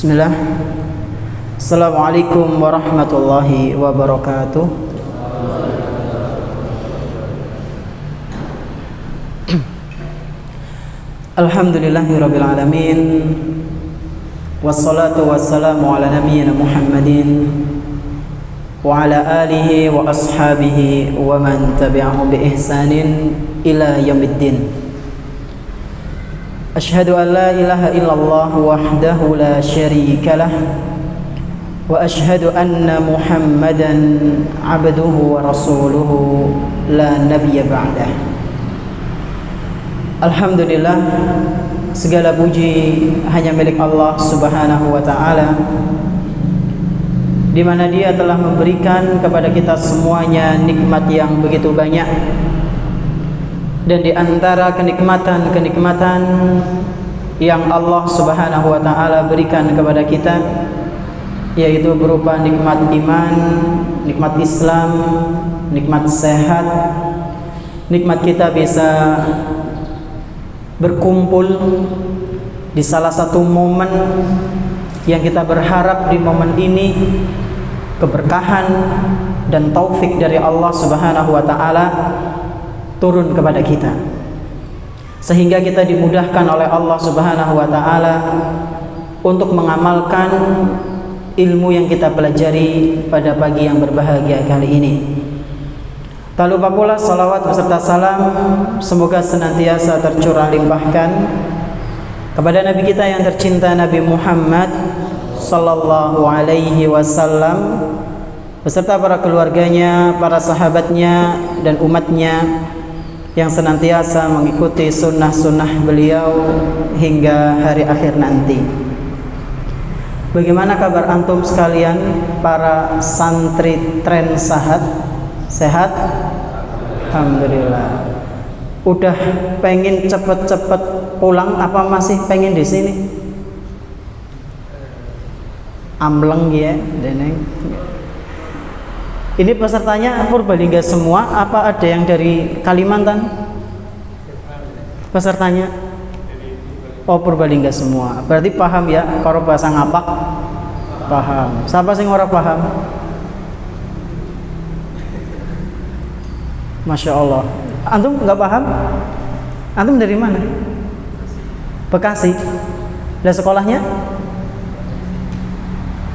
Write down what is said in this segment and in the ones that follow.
Bismillah. Assalamualaikum warahmatullahi wabarakatuh. Alhamdulillahirabbil alamin. Wassalatu wassalamu ala nabiyyina Muhammadin wa ala alihi wa ashabihi wa man tabi'ahum bi ihsanin ila yaumiddin. Asyhadu an la ilaha illallah wahdahu la syarika lah wa asyhadu anna Muhammadan abduhu wa rasuluhu la nabiyya ba'dah. Alhamdulillah, segala puji hanya milik Allah Subhanahu wa taala, di mana Dia telah memberikan kepada kita semuanya nikmat yang begitu banyak. Dan di antara kenikmatan-kenikmatan yang Allah Subhanahu wa taala berikan kepada kita, yaitu berupa nikmat iman, nikmat Islam, nikmat sehat, nikmat kita bisa berkumpul di salah satu momen yang kita berharap di momen ini keberkahan dan taufik dari Allah Subhanahu wa taala turun kepada kita, sehingga kita dimudahkan oleh Allah Subhanahu wa taala untuk mengamalkan ilmu yang kita pelajari pada pagi yang berbahagia kali ini. Tak lupa pula salawat beserta salam semoga senantiasa tercurah limpahkan kepada Nabi kita yang tercinta, Nabi Muhammad sallallahu alaihi wasallam, beserta para keluarganya, para sahabatnya dan umatnya yang senantiasa mengikuti sunnah-sunnah beliau hingga hari akhir nanti. Bagaimana kabar antum sekalian, para santri tren sahat? Sehat? Alhamdulillah. Udah pengen cepet-cepet pulang apa masih pengen di sini? Amleng ya, deneng. Ini pesertanya Purbalingga semua apa ada yang dari Kalimantan? Pesertanya? Oh, Purbalingga semua. Berarti paham ya kalau bahasa ngapak? Paham. Siapa sing ora paham? Masya Allah. Antum nggak paham? Antum dari mana? Bekasi. Lah sekolahnya?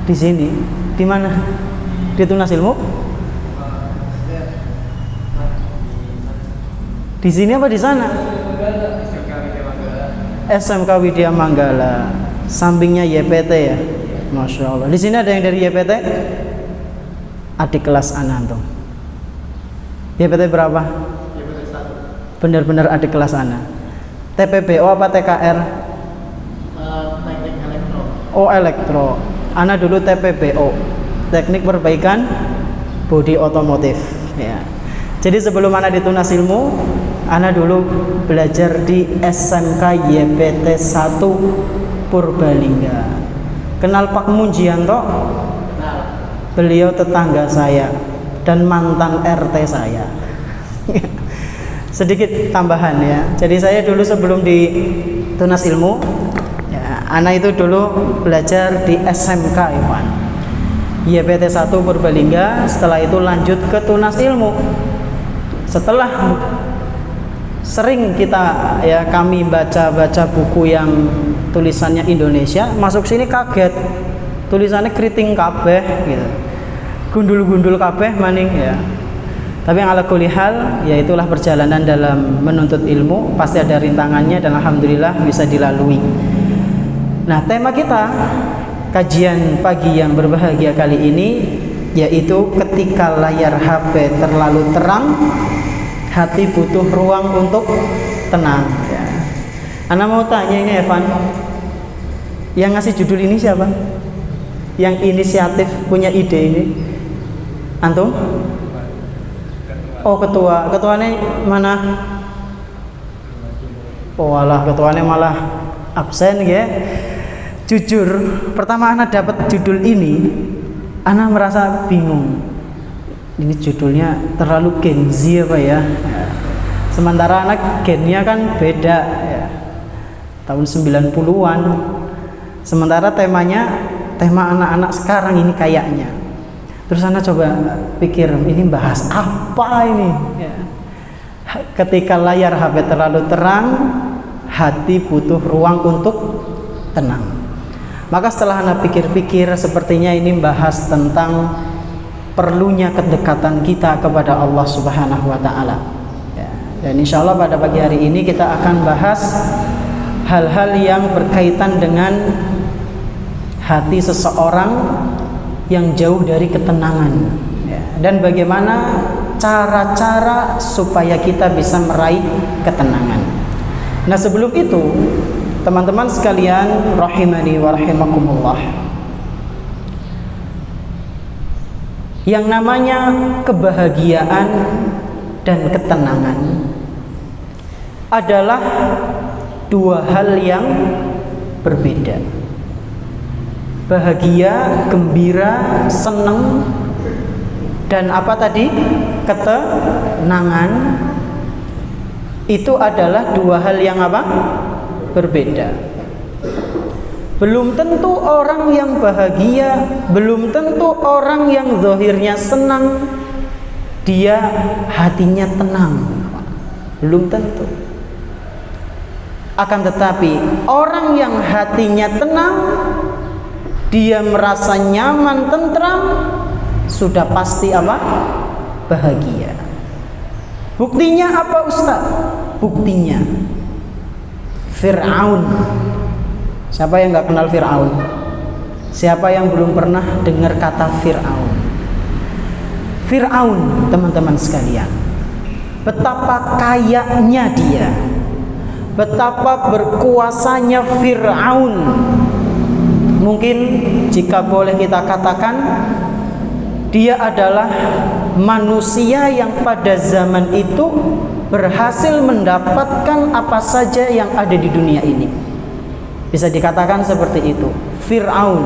Di sini. Di mana? Di Tunas Ilmu? Di sini apa di sana? SMK Widya Manggala. Sampingnya YPT ya. Masya Allah. Di sini ada yang dari YPT? Adik kelas antum. YPT berapa? YPT 1. Benar-benar adik kelas ana. TPBO apa TKR? Teknik elektro. Oh, elektro. Ana dulu TPBO. Teknik Perbaikan Bodi Otomotif ya. Jadi sebelum ana di Tunas Ilmu, ana dulu belajar di SMK YPT 1 Purbalingga. Kenal Pak Munjianto? Kenal. Beliau tetangga saya dan mantan RT saya. Sedikit tambahan ya. Jadi saya dulu sebelum di Tunas Ilmu ya, ana itu dulu belajar di SMK Iwan YPT 1 Purbalingga. Setelah itu lanjut ke Tunas Ilmu. Setelah sering kita ya kami baca buku yang tulisannya Indonesia, masuk sini kaget tulisannya keriting kabeh gitu, gundul-gundul kabeh maning ya. Tapi yang ala kulli hal, ya itulah perjalanan dalam menuntut ilmu, pasti ada rintangannya dan alhamdulillah bisa dilalui. Nah, tema kita kajian pagi yang berbahagia kali ini yaitu ketika layar HP terlalu terang, hati butuh ruang untuk tenang ya. Ana mau tanya ini Evan, yang ngasih judul ini siapa? Yang inisiatif punya ide ini? Antum? Oh, ketuanya mana? Oh alah, ketuanya malah absen ya. Jujur, pertama ana dapat judul ini, ana merasa bingung. Ini judulnya terlalu Gen Z apa ya? Sementara anak gennya kan beda ya. Tahun 90-an. Sementara tema anak-anak sekarang ini kayaknya. Terus Ana coba pikir, ini bahas apa ini? Ya. Ketika layar HP terlalu terang, hati butuh ruang untuk tenang. Maka setelah Ana pikir-pikir, sepertinya ini bahas tentang perlunya kedekatan kita kepada Allah Subhanahu wa Ta'ala. Ya. Dan insya Allah pada pagi hari ini kita akan bahas hal-hal yang berkaitan dengan hati seseorang yang jauh dari ketenangan, ya. Dan bagaimana cara-cara supaya kita bisa meraih ketenangan. Nah, sebelum itu, teman-teman sekalian rahimani wa rahimakumullah, yang namanya kebahagiaan dan ketenangan adalah dua hal yang berbeda. Bahagia, gembira, senang, dan apa tadi? Ketenangan. Itu adalah dua hal yang apa? Berbeda. Belum tentu orang yang bahagia, belum tentu orang yang zahirnya senang, dia hatinya tenang. Belum tentu. Akan tetapi orang yang hatinya tenang, dia merasa nyaman, tentram, sudah pasti apa? Bahagia. Buktinya apa Ustaz? Buktinya Fir'aun. Siapa yang nggak kenal Fir'aun? Siapa yang belum pernah dengar kata Fir'aun? Fir'aun, teman-teman sekalian, betapa kayanya dia, betapa berkuasanya Fir'aun. Mungkin jika boleh kita katakan, dia adalah manusia yang pada zaman itu berhasil mendapatkan apa saja yang ada di dunia ini. Bisa dikatakan seperti itu. Fir'aun,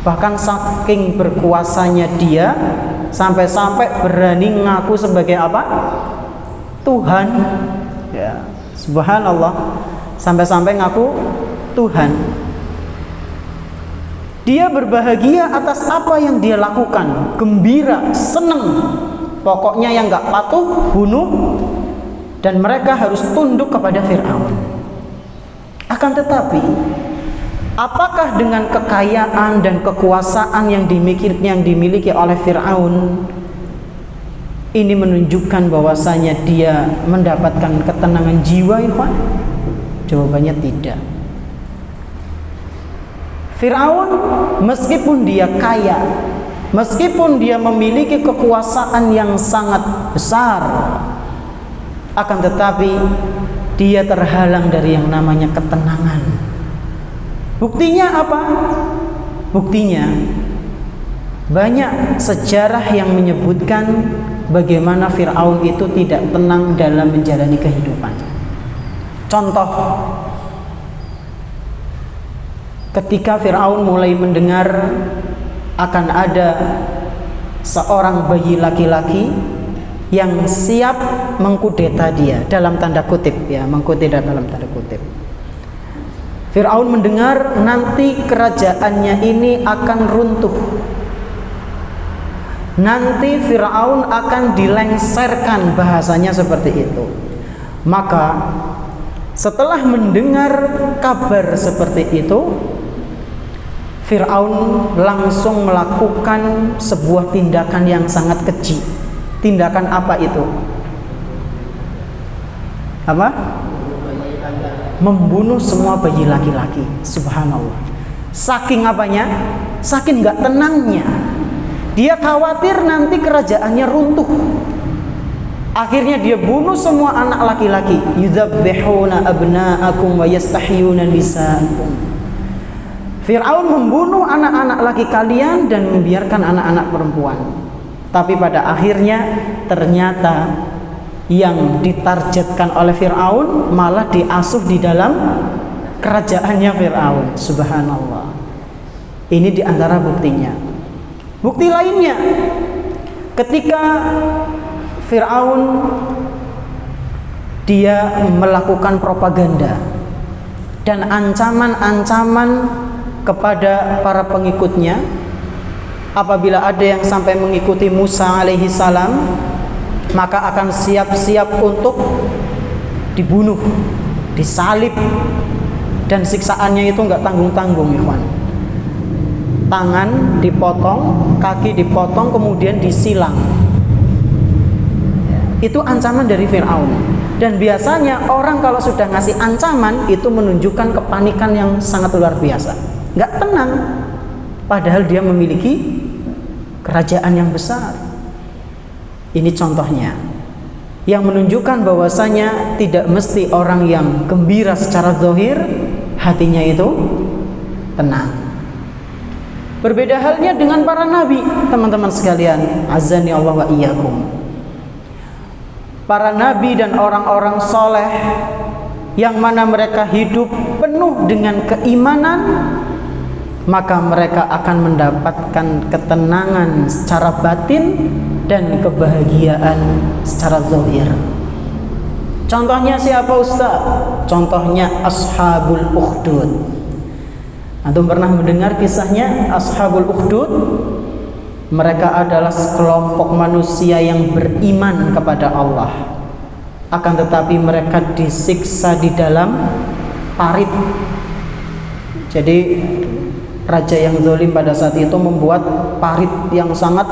bahkan saking berkuasanya dia, sampai-sampai berani ngaku sebagai apa? Tuhan. Ya, subhanallah, sampai-sampai ngaku Tuhan. Dia berbahagia atas apa yang dia lakukan, gembira, senang. Pokoknya yang gak patuh, bunuh. Dan mereka harus tunduk kepada Fir'aun. Akan tetapi, apakah dengan kekayaan dan kekuasaan yang dimiliki oleh Fir'aun ini menunjukkan bahwasanya dia mendapatkan ketenangan jiwa, Ikhwan? Jawabannya tidak. Fir'aun meskipun dia kaya, meskipun dia memiliki kekuasaan yang sangat besar, akan tetapi dia terhalang dari yang namanya ketenangan. Buktinya apa? Buktinya banyak sejarah yang menyebutkan bagaimana Fir'aun itu tidak tenang dalam menjalani kehidupan. Contoh, ketika Fir'aun mulai mendengar akan ada seorang bayi laki-laki yang siap mengkudeta dia, dalam tanda kutip ya, mengkudeta dalam tanda kutip. Fir'aun mendengar nanti kerajaannya ini akan runtuh. Nanti Fir'aun akan dilengserkan, bahasanya seperti itu. Maka setelah mendengar kabar seperti itu, Fir'aun langsung melakukan sebuah tindakan yang sangat keji. Tindakan apa itu? Apa? Membunuh semua bayi laki-laki. Subhanallah. Saking apanya? Saking gak tenangnya. Dia khawatir nanti kerajaannya runtuh. Akhirnya dia bunuh semua anak laki-laki. Yudzabbihuna abna'akum wa yastahyuna nisa'akum. Fir'aun membunuh anak-anak laki kalian dan membiarkan anak-anak perempuan. Tapi pada akhirnya ternyata yang ditargetkan oleh Fir'aun malah diasuh di dalam kerajaannya Fir'aun. Subhanallah. Ini diantara buktinya. Bukti lainnya, ketika Fir'aun dia melakukan propaganda, dan ancaman-ancaman kepada para pengikutnya. Apabila ada yang sampai mengikuti Musa alaihi salam, maka akan siap-siap untuk dibunuh, disalib, dan siksaannya itu enggak tanggung-tanggung, ikhwan. Tangan dipotong, kaki dipotong, kemudian disilang. Itu ancaman dari Fir'aun. Dan biasanya orang kalau sudah ngasih ancaman itu menunjukkan kepanikan yang sangat luar biasa, enggak tenang, padahal dia memiliki kerajaan yang besar. Ini contohnya yang menunjukkan bahwasanya tidak mesti orang yang gembira secara zahir hatinya itu tenang. Berbeda halnya dengan para nabi, teman-teman sekalian, azani Allah wa iyyakum. Para nabi dan orang-orang soleh yang mana mereka hidup penuh dengan keimanan, maka mereka akan mendapatkan ketenangan secara batin dan kebahagiaan secara zahir. Contohnya siapa Ustaz? Contohnya Ashabul Ukhdud. Antum pernah mendengar kisahnya Ashabul Ukhdud? Mereka adalah sekelompok manusia yang beriman kepada Allah, akan tetapi mereka disiksa di dalam parit. Jadi raja yang zalim pada saat itu membuat parit yang sangat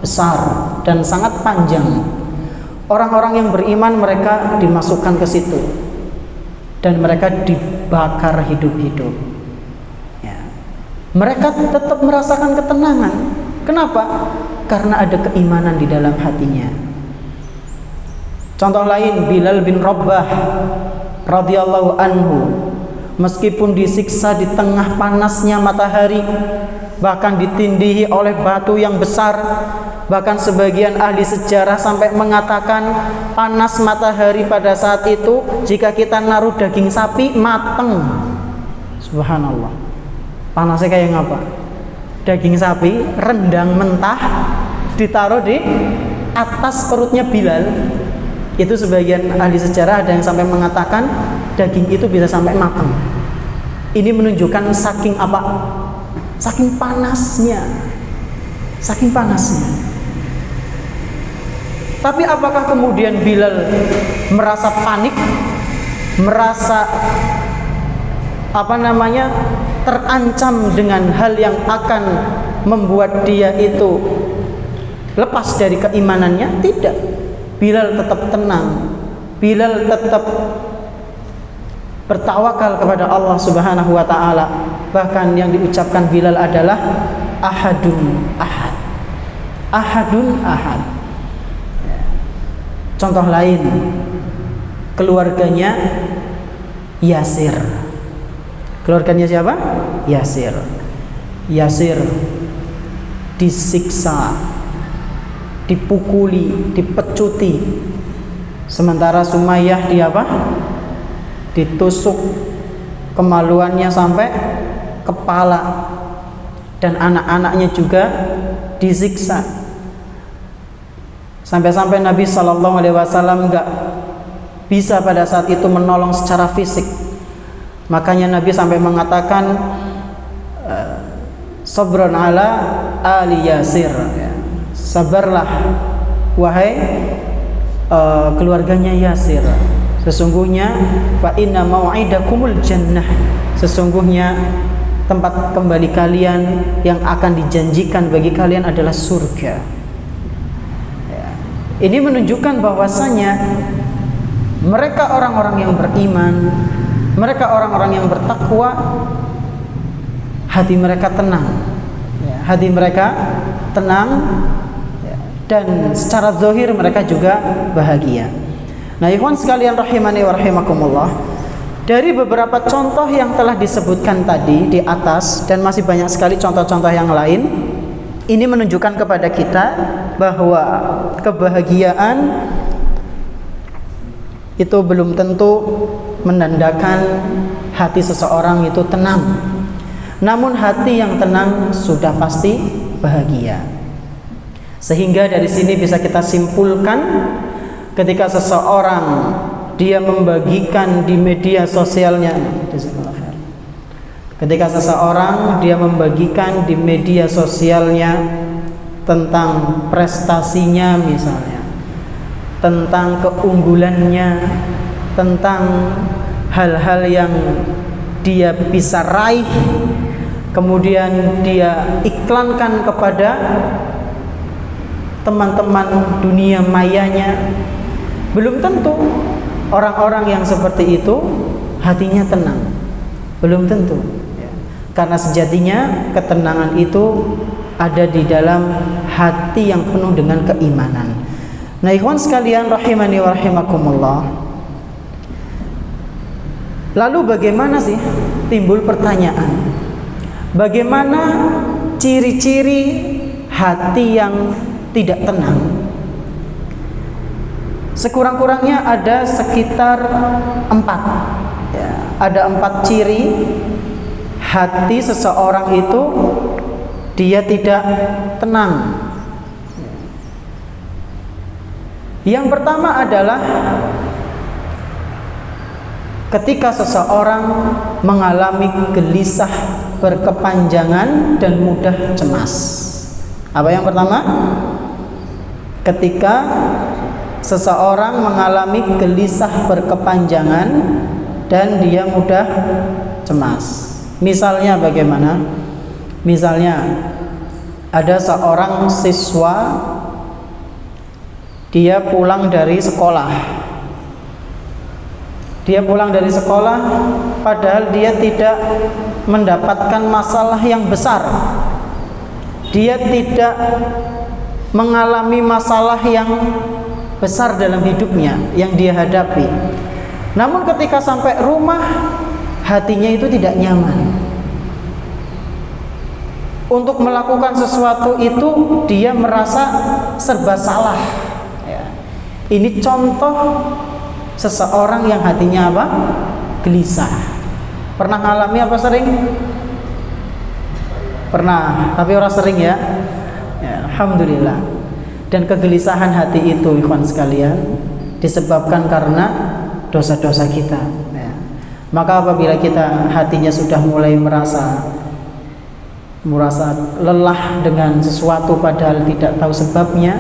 besar dan sangat panjang. Orang-orang yang beriman mereka dimasukkan ke situ dan mereka dibakar hidup-hidup. Ya. Mereka tetap merasakan ketenangan. Kenapa? Karena ada keimanan di dalam hatinya. Contoh lain, Bilal bin Rabah radhiyallahu anhu, meskipun disiksa di tengah panasnya matahari, bahkan ditindihi oleh batu yang besar, bahkan sebagian ahli sejarah sampai mengatakan panas matahari pada saat itu jika kita naruh daging sapi mateng. Subhanallah. Panasnya kayak ngapa? Daging sapi rendang mentah ditaruh di atas perutnya Bilal. Itu sebagian ahli sejarah ada yang sampai mengatakan daging itu bisa sampai matang. Ini menunjukkan saking apa? Saking panasnya. Saking panasnya. Tapi apakah kemudian Bilal merasa panik? Merasa terancam dengan hal yang akan membuat dia itu lepas dari keimanannya? Tidak. Bilal tetap tenang. Bilal tetap bertawakal kepada Allah Subhanahu wa taala. Bahkan yang diucapkan Bilal adalah ahadun ahad. Ahadun ahad. Contoh lain, keluarganya Yasir. Keluarganya siapa? Yasir. Yasir disiksa, dipukuli, dipecuti. Sementara Sumayyah ditusuk kemaluannya sampai kepala, dan anak-anaknya juga disiksa. Sampai-sampai Nabi SAW nggak bisa pada saat itu menolong secara fisik. Makanya Nabi sampai mengatakan sabran ala ali Yasir, sabarlah wahai keluarganya Yasir, sesungguhnya fa inna mau'idakumul jannah, sesungguhnya tempat kembali kalian yang akan dijanjikan bagi kalian adalah surga. Ini menunjukkan bahwasanya mereka orang-orang yang beriman, mereka orang-orang yang bertakwa, hati mereka tenang, hati mereka tenang, dan secara zahir mereka juga bahagia. Nah, ikhwan sekalian rahimani wa rahimakumullah, dari beberapa contoh yang telah disebutkan tadi di atas dan masih banyak sekali contoh-contoh yang lain, ini menunjukkan kepada kita bahwa kebahagiaan itu belum tentu menandakan hati seseorang itu tenang. Namun hati yang tenang sudah pasti bahagia. Sehingga dari sini bisa kita simpulkan, ketika seseorang dia membagikan di media sosialnya. Ketika seseorang dia membagikan di media sosialnya tentang prestasinya misalnya, tentang keunggulannya, tentang hal-hal yang dia bisa raih, kemudian dia iklankan kepada teman-teman dunia mayanya, belum tentu orang-orang yang seperti itu hatinya tenang, belum tentu ya. Karena sejatinya ketenangan itu ada di dalam hati yang penuh dengan keimanan. Nah, ikhwan sekalian rahimani wa rahimakumullah, lalu bagaimana sih, timbul pertanyaan, bagaimana ciri-ciri hati yang tidak tenang? Sekurang-kurangnya ada sekitar 4 ya, ada 4 ciri hati seseorang itu dia tidak tenang. Yang pertama adalah ketika seseorang mengalami gelisah berkepanjangan dan mudah cemas. Apa yang pertama? Ketika seseorang mengalami gelisah berkepanjangan dan dia mudah cemas. Misalnya bagaimana? Misalnya ada seorang siswa, dia pulang dari sekolah. Dia pulang dari sekolah padahal dia tidak mendapatkan masalah yang besar. Dia tidak mengalami masalah yang besar dalam hidupnya yang dia hadapi. Namun ketika sampai rumah, hatinya itu tidak nyaman. Untuk melakukan sesuatu itu dia merasa serba salah ya. Ini contoh seseorang yang hatinya apa? Gelisah. Pernah ngalami apa sering? Pernah, tapi orang sering ya. Ya, alhamdulillah. Dan kegelisahan hati itu ikhwan sekalian disebabkan karena dosa-dosa kita ya. Maka apabila kita hatinya sudah mulai merasa lelah dengan sesuatu padahal tidak tahu sebabnya,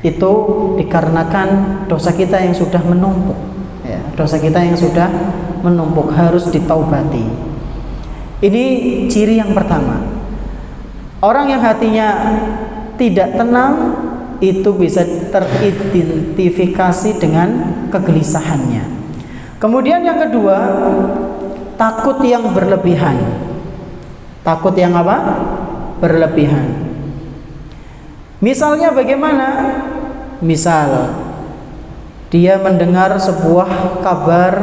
itu dikarenakan dosa kita yang sudah menumpuk ya. Dosa kita yang sudah menumpuk harus ditaubati. Ini ciri yang pertama. Orang yang hatinya tidak tenang itu bisa teridentifikasi dengan kegelisahannya. Kemudian yang kedua, takut yang berlebihan. Takut yang apa? Berlebihan. Misalnya bagaimana? Misal dia mendengar sebuah kabar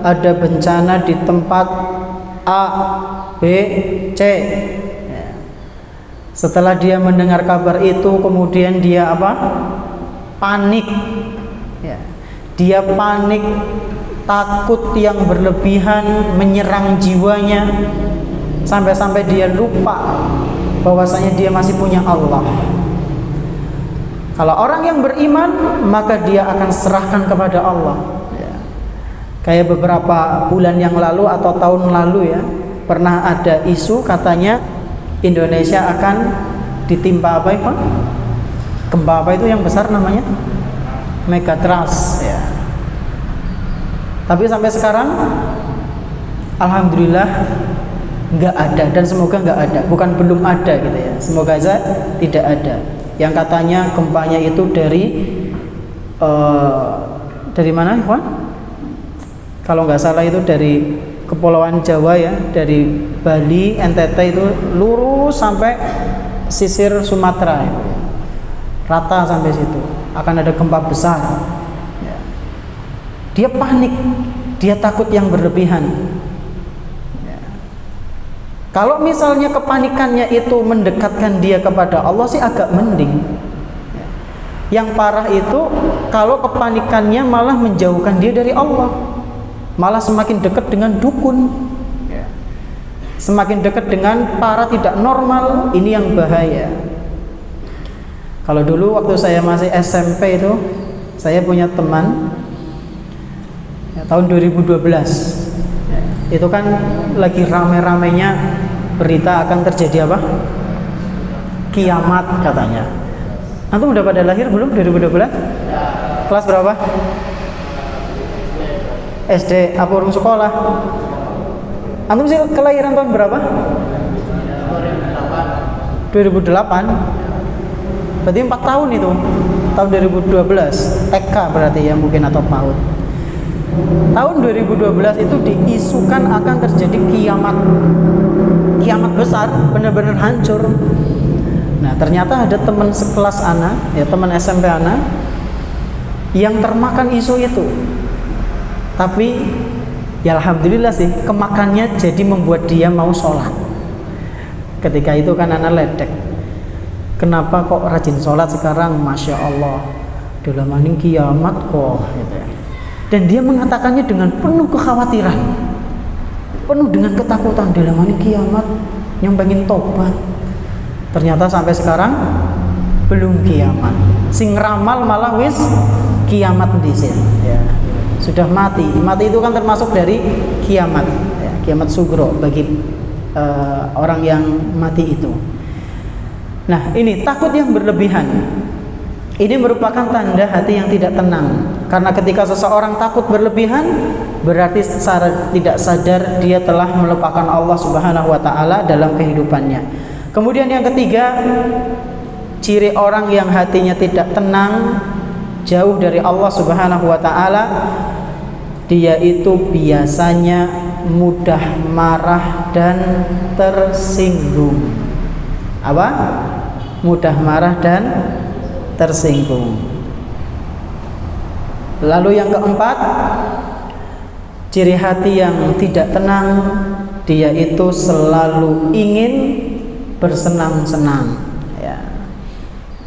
ada bencana di tempat A, B, C. Setelah dia mendengar kabar itu, kemudian dia apa? Panik ya. Dia panik, takut yang berlebihan menyerang jiwanya, sampai-sampai dia lupa bahwasanya dia masih punya Allah. Kalau orang yang beriman, maka dia akan serahkan kepada Allah ya. Kayak beberapa bulan yang lalu atau tahun lalu ya, pernah ada isu katanya Indonesia akan ditimpa apa itu? Gempa apa itu yang besar namanya? Megatrust ya. Tapi sampai sekarang alhamdulillah nggak ada, dan semoga nggak ada, bukan belum ada gitu ya, semoga aja tidak ada. Yang katanya gempanya itu dari mana Ikhwan? Kalau nggak salah itu dari Kepulauan Jawa ya, dari Bali, NTT itu lurus sampai pesisir Sumatera ya. Rata sampai situ, akan ada gempa besar ya. Dia panik, dia takut yang berlebihan ya. Kalau misalnya kepanikannya itu mendekatkan dia kepada Allah sih agak mending ya. Yang parah itu kalau kepanikannya malah menjauhkan dia dari Allah, malah semakin dekat dengan dukun ya. Semakin dekat dengan para tidak normal. Ini yang bahaya. Kalau dulu waktu saya masih SMP itu, saya punya teman ya, tahun 2012 ya, itu kan lagi rame-ramenya berita akan terjadi apa? Kiamat katanya. Antum udah pada lahir belum 2012? Kelas berapa? SD, apa urung sekolah? Antum sih kelahiran tahun berapa? 2008. Berarti 4 tahun itu. Tahun 2012 TK berarti ya mungkin, atau PAUD. Tahun 2012 itu diisukan akan terjadi kiamat. Kiamat besar, benar-benar hancur. Nah, ternyata ada teman sekelas ana, ya teman SMP ana yang termakan isu itu. Tapi ya alhamdulillah sih, kemakannya jadi membuat dia mau sholat. Ketika itu kan ana ledek. Kenapa kok rajin sholat sekarang? Masya Allah, dalam maning kiamat kok gitu ya. Dan dia mengatakannya dengan penuh kekhawatiran, penuh dengan ketakutan, dalam maning kiamat, yang pengen tobat. Ternyata sampai sekarang belum kiamat. Sing ramal malah wis kiamat disin ya. Sudah mati. Mati itu kan termasuk dari kiamat ya. Kiamat sugro bagi orang yang mati itu. Nah, ini takut yang berlebihan. Ini merupakan tanda hati yang tidak tenang. Karena ketika seseorang takut berlebihan, berarti secara tidak sadar dia telah melupakan Allah Subhanahu wa taala dalam kehidupannya. Kemudian yang ketiga, ciri orang yang hatinya tidak tenang, jauh dari Allah Subhanahu wa taala, dia itu biasanya mudah marah dan tersinggung. Apa? Mudah marah dan tersinggung. Lalu yang keempat, ciri hati yang tidak tenang, dia itu selalu ingin bersenang-senang ya.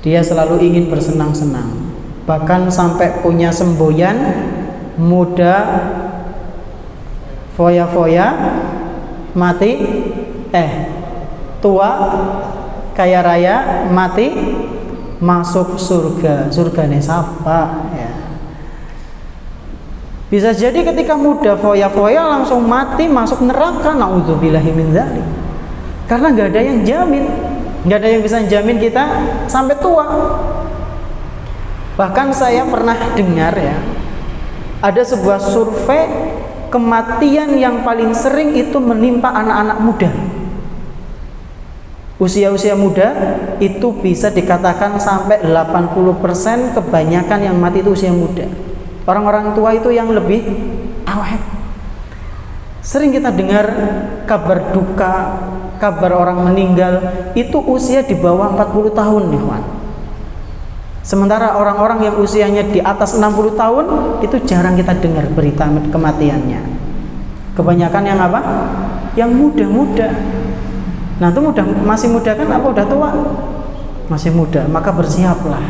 Dia selalu ingin bersenang-senang, bahkan sampai punya semboyan, muda foya-foya, mati tua kaya raya, mati masuk surga. Surgane sapa ya. Bisa jadi ketika muda foya-foya langsung mati masuk neraka, naudzubillahi min dzalik. Karena nggak ada yang jamin, nggak ada yang bisa jamin kita sampai tua. Bahkan saya pernah dengar ya, ada sebuah survei kematian yang paling sering itu menimpa anak-anak muda. Usia-usia muda itu bisa dikatakan sampai 80% kebanyakan yang mati itu usia muda. Orang-orang tua itu yang lebih awet. Sering kita dengar kabar duka, kabar orang meninggal itu usia di bawah 40 tahun nih kawan. Sementara orang-orang yang usianya di atas 60 tahun itu jarang kita dengar berita kematiannya. Kebanyakan yang apa? Yang muda-muda. Nah, itu masih muda kan apa udah tua? Masih muda, maka bersiaplah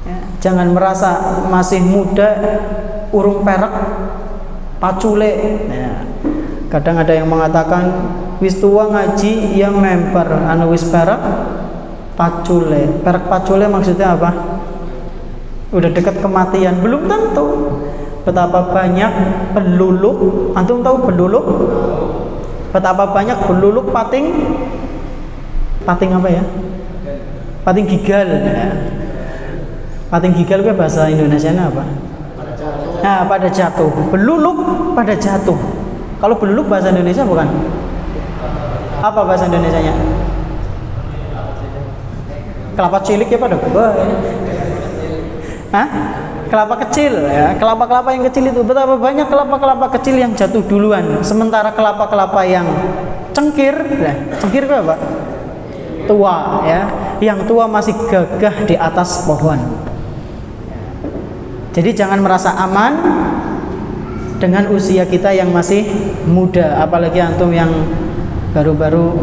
ya, jangan merasa masih muda urung perak pacule ya. Kadang ada yang mengatakan wis tua ngaji yang memper anu wis perak pacule. Perak pacule maksudnya apa? Udah dekat kematian? Belum tentu. Betapa banyak peluluk, antum tahu peluluk? Betapa banyak peluluk pating apa ya? Pating gigal ya. Pating gigal itu bahasa Indonesianya apa? Nah, pada jatuh. Peluluk pada jatuh. Kalau peluluk bahasa Indonesia bukan? Apa bahasa Indonesianya? Kelapa cilik ya pada? Hah? Kelapa kecil ya, kelapa-kelapa yang kecil itu. Betapa banyak kelapa-kelapa kecil yang jatuh duluan, sementara kelapa-kelapa yang cengkir, cengkir itu apa? Tua ya, yang tua masih gagah di atas pohon. Jadi jangan merasa aman dengan usia kita yang masih muda, apalagi antum yang baru-baru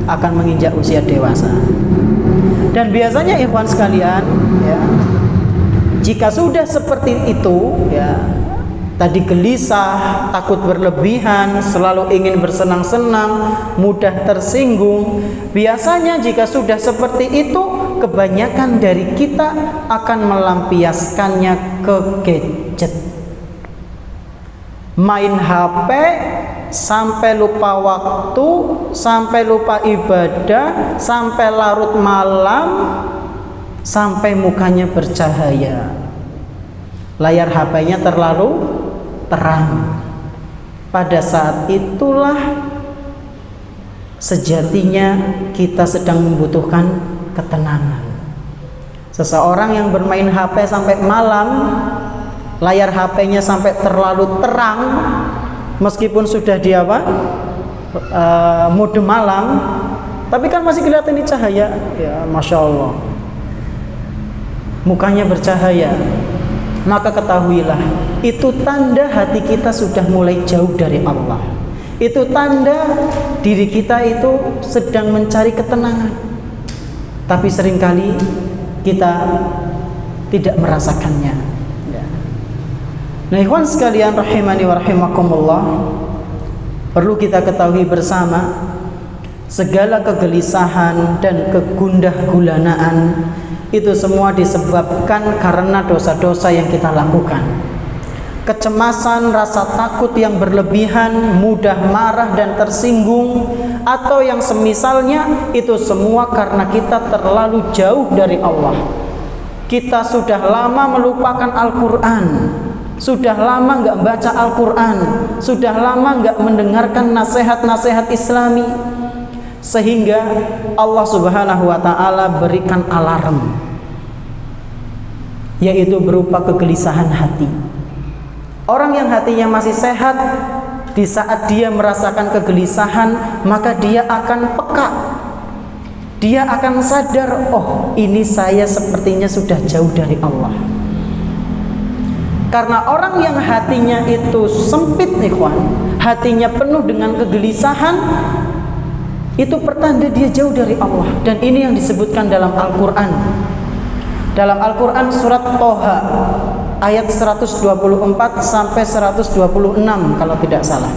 akan menginjak usia dewasa. Dan biasanya ikhwan sekalian ya, jika sudah seperti itu ya, tadi gelisah, takut berlebihan, selalu ingin bersenang-senang, mudah tersinggung, biasanya jika sudah seperti itu, kebanyakan dari kita akan melampiaskannya ke gadget. main HP sampai lupa waktu, sampai lupa ibadah, sampai larut malam, sampai mukanya bercahaya. Layar HP-nya terlalu terang. Pada saat itulah sejatinya kita sedang membutuhkan ketenangan. Seseorang yang bermain HP sampai malam, layar HP-nya sampai terlalu terang, meskipun sudah di mode malam, tapi kan masih kelihatan ini cahaya, ya Masya Allah, mukanya bercahaya, maka ketahuilah itu tanda hati kita sudah mulai jauh dari Allah. Itu tanda diri kita itu sedang mencari ketenangan. Tapi seringkali kita tidak merasakannya. Nah, ikhwan sekalian rahimani wa rahimakumullah, perlu kita ketahui bersama, segala kegelisahan dan kegundah-gulanaan itu semua disebabkan karena dosa-dosa yang kita lakukan. Kecemasan, rasa takut yang berlebihan, mudah marah dan tersinggung, atau yang semisalnya, itu semua karena kita terlalu jauh dari Allah. Kita sudah lama melupakan Al-Quran, sudah lama nggak baca Al-Quran, sudah lama nggak mendengarkan nasihat-nasihat Islami, sehingga Allah Subhanahu wa Ta'ala berikan alarm, yaitu berupa kegelisahan hati. Orang yang hatinya masih sehat, di saat dia merasakan kegelisahan, maka dia akan peka. Dia akan sadar, oh ini saya sepertinya sudah jauh dari Allah. Karena orang yang hatinya itu sempit, ikhwan, hatinya penuh dengan kegelisahan, itu pertanda dia jauh dari Allah. Dan ini yang disebutkan dalam Al-Quran. Dalam Al-Quran surat Toha ayat 124 sampai 126 kalau tidak salah.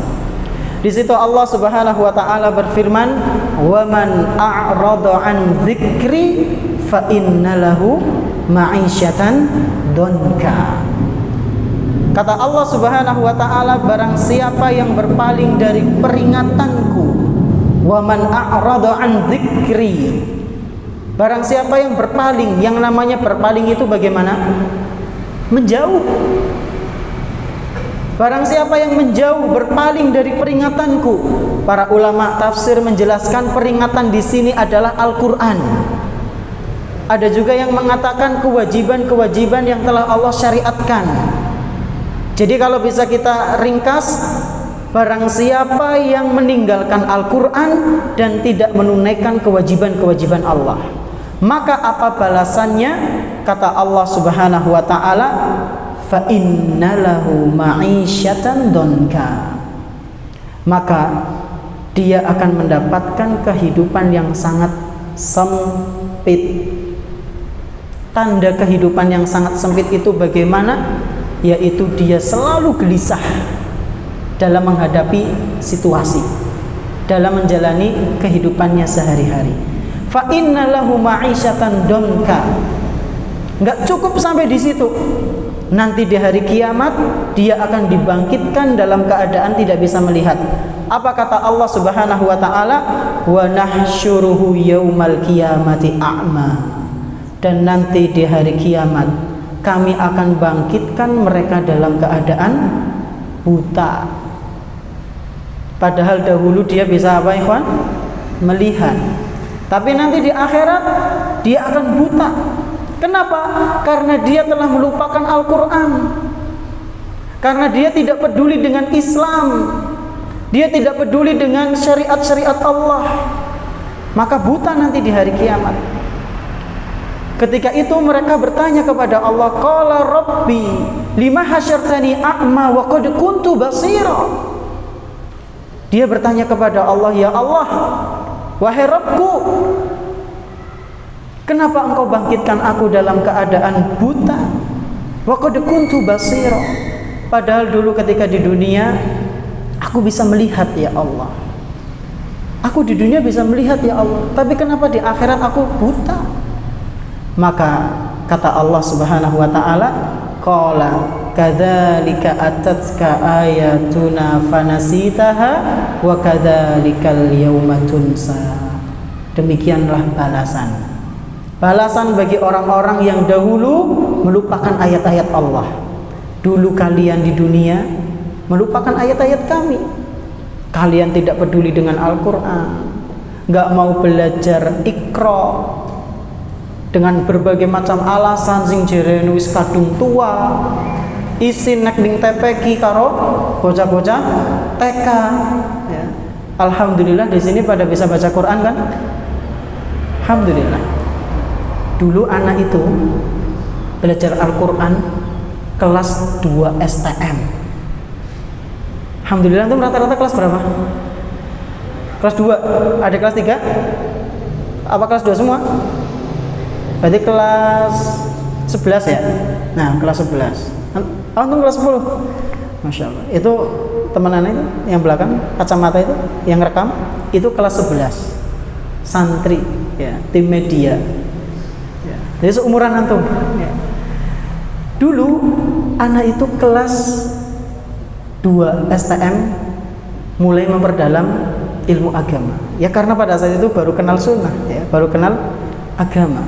Di situ Allah Subhanahu wa Ta'ala berfirman, "Wa man a'rada 'an dzikri fa innalahu ma'isyatan donka." Kata Allah Subhanahu wa Ta'ala, barang siapa yang berpaling dari peringatanku, wa man a'rada 'an dzikri, barang siapa yang berpaling, yang namanya berpaling itu bagaimana? Menjauh. Barang siapa yang menjauh, berpaling dari peringatanku. Para ulama tafsir menjelaskan peringatan di sini adalah Al-Quran. Ada juga yang mengatakan kewajiban-kewajiban yang telah Allah syariatkan. Jadi kalau bisa kita ringkas, barang siapa yang meninggalkan Al-Quran dan tidak menunaikan kewajiban-kewajiban Allah, maka apa balasannya? Kata Allah Subhanahu wa Ta'ala, fa innalahu ma'isyatan donka, maka dia akan mendapatkan kehidupan yang sangat sempit. Tanda kehidupan yang sangat sempit itu bagaimana? Yaitu dia selalu gelisah dalam menghadapi situasi, dalam menjalani kehidupannya sehari-hari. Fa innalahu ma'isyatan donka. Enggak cukup sampai di situ. Nanti di hari kiamat dia akan dibangkitkan dalam keadaan tidak bisa melihat. Apa kata Allah Subhanahu wa Ta'ala? Wa nahsyuruhu yaumal qiyamati a'ma. Dan nanti di hari kiamat kami akan bangkitkan mereka dalam keadaan buta. Padahal dahulu dia bisa apa, ikhwan? Melihat. Tapi nanti di akhirat dia akan buta. Kenapa? Karena dia telah melupakan Al-Quran. Karena dia tidak peduli dengan Islam. Dia tidak peduli dengan syariat-syariat Allah. Maka buta nanti di hari kiamat. Ketika itu mereka bertanya kepada Allah, qala rabbi lima hasyartani a'ma wa qad kuntu basira. Dia bertanya kepada Allah, ya Allah, wahai Rabbku, kenapa engkau bangkitkan aku dalam keadaan buta? Wa qad kuntu basira. Padahal dulu ketika di dunia aku bisa melihat, ya Allah. Aku di dunia bisa melihat, ya Allah. Tapi kenapa di akhirat aku buta? Maka kata Allah Subhanahu wa Ta'ala, qala kadzalika atatka ayatuna fanasitaha wa kadzalikal yauma tunsa. Demikianlah balasan bagi orang-orang yang dahulu melupakan ayat-ayat Allah. Dulu kalian di dunia melupakan ayat-ayat kami. Kalian tidak peduli dengan Al-Quran, nggak mau belajar Iqra, dengan berbagai macam alasan sing jerene wis kadung tua, isin nek ning TPQ karo bocah-bocah TK ya. Alhamdulillah di sini pada bisa baca Quran kan? Alhamdulillah. Dulu anak itu belajar Al-Quran kelas 2 STM. Alhamdulillah, itu rata-rata kelas berapa? Kelas 2, ada kelas 3? Apa kelas 2 semua? Berarti kelas 11 ya? Nah, kelas 11. Antum kelas 10? Masya Allah. Itu teman anak itu, yang belakang, kacamata itu, yang rekam, itu kelas 11. Santri, ya, tim media. Ya. Jadi seumuran antum. Ya. Dulu, anak itu kelas 2 STM mulai memperdalam ilmu agama. Ya karena pada saat itu baru kenal sunnah, ya, baru kenal agama.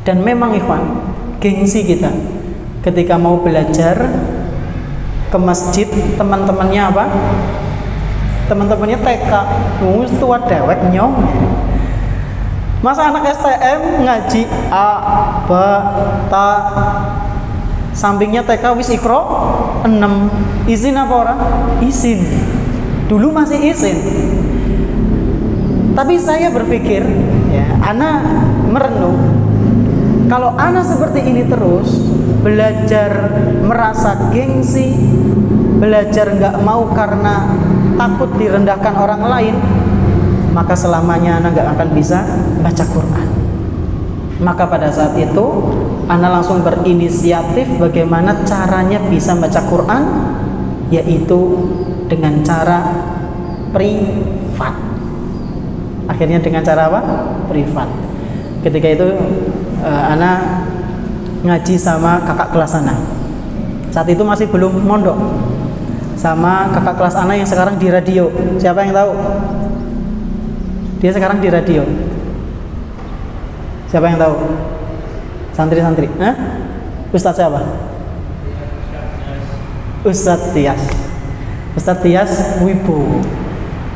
Dan memang ikhwan, gengsi kita ketika mau belajar ke masjid, teman-temannya apa? Teman-temannya TK, tua dewek nyong. Masa anak STM ngaji A, Ba, Ta, sampingnya TK wis Iqra 6. Izin apa orang? Izin. Dulu masih izin. Tapi saya berpikir, ya, ana merenung, kalau ana seperti ini terus belajar merasa gengsi, belajar nggak mau karena takut direndahkan orang lain, maka selamanya ana nggak akan bisa baca Quran. Maka pada saat itu ana langsung berinisiatif bagaimana caranya bisa baca Quran, yaitu dengan cara privat. Akhirnya dengan cara apa? Privat. Ketika itu ana ngaji sama kakak kelas ana. Saat itu masih belum mondok. Sama kakak kelas ana yang sekarang di radio. Siapa yang tahu? Dia sekarang di radio. Siapa yang tahu? Santri-santri. Ustadz siapa? Ustadz Tias. Ustadz Tias Wibo.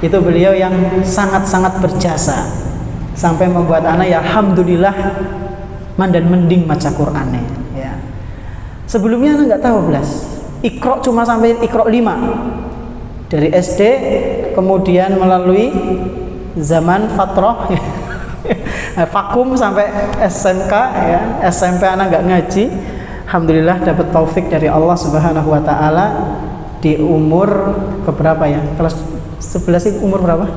Itu beliau yang sangat-sangat berjasa sampai membuat anak ya alhamdulillah mandan mending baca Qur'annya ya. Sebelumnya anak nggak tahu belas. Iqra cuma sampai Iqra 5. Dari SD kemudian melalui zaman fatrah vakum sampai SMK ya. SMP anak nggak ngaji. Alhamdulillah dapat taufik dari Allah Subhanahu wa taala di umur keberapa ya? Kelas 11 itu umur berapa?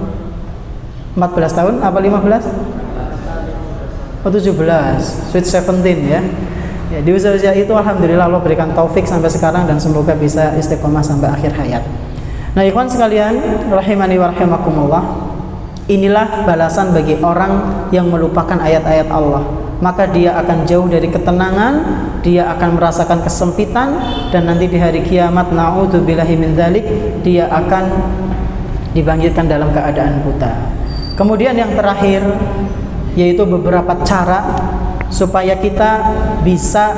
14 tahun apa 15? Oh 17, sweet 17 ya. Ya di usia itu alhamdulillah Allah berikan taufik sampai sekarang dan semoga bisa istiqomah sampai akhir hayat. Nah, ikhwan sekalian, rahimani wa rahimakumullah. Inilah balasan bagi orang yang melupakan ayat-ayat Allah. Maka dia akan jauh dari ketenangan, dia akan merasakan kesempitan, dan nanti di hari kiamat na'udzubillahi min dzalik, dia akan dibangkitkan dalam keadaan buta. Kemudian yang terakhir yaitu beberapa cara supaya kita bisa